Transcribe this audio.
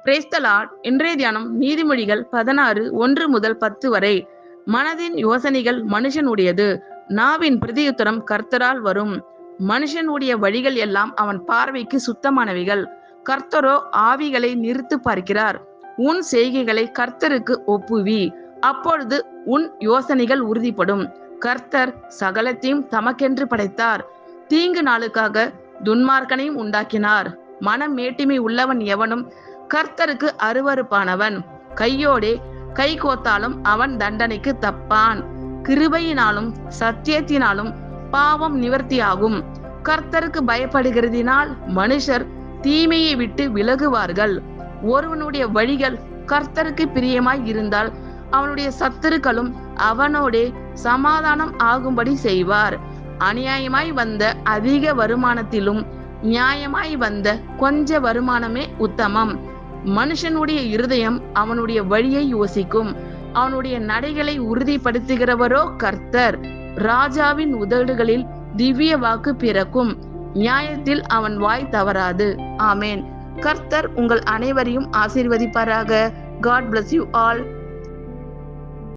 Praise the Lord. இன்றைய தியானம் நீதிமொழிகள் 16 1 முதல் 10 வரை. மனதின் யோசனைகள் மனுஷனுடையது, நாவின் பிரதியுத்தரம் கர்த்தரால் வரும். மனுஷனுடைய வழிகள் எல்லாம் அவன் பார்வைக்கு சுத்தமானவைகள், கர்த்தரோ ஆவிகளை நிறுத்து பார்க்கிறார். உன் செய்கைகளை கர்த்தருக்கு ஒப்புவி, அப்பொழுது உன் யோசனைகள் உறுதிப்படும். கர்த்தர் சகலத்தையும் தமக்கென்று படைத்தார், தீங்கு நாளுக்காக துன்மார்க்கனையும் உண்டாக்கினார். மனம் மேட்டிமை உள்ளவன் எவனும் கர்த்தருக்கு அருவருப்பானவன். கையோடே கை கோத்தாலும் அவன் தண்டனைக்கு தப்பான். கிருபையினாலும் சத்தியத்தினாலும் பாவம் நிவர்த்தியாகும். கர்த்தருக்கு பயப்படுகிறதினால் மனுஷர் தீமையை விட்டு விலகுவார்கள். ஒருவனுடைய வழிகள் கர்த்தருக்கு பிரியமாய் இருந்தால் அவனுடைய சத்துருக்களும் அவனோடே சமாதானம் ஆகும்படி செய்வார். அநியாயமாய் வந்த அதிக வருமானத்திலும் நியாயமாய் வந்த கொஞ்ச வருமானமே உத்தமம். மனுஷனுடைய இருதயம் அவனுடைய வழியை யோசிக்கும், அவனுடைய நடைகளை உறுதிப்படுத்துகிறவரோ கர்த்தர். ராஜாவின் உதடுகளில் திவ்ய வாக்கு பிறக்கும், நியாயத்தில் அவன் வாய் தவறாது. ஆமேன். கர்த்தர் உங்கள் அனைவரையும் ஆசீர்வதிப்பாராக. God bless you all.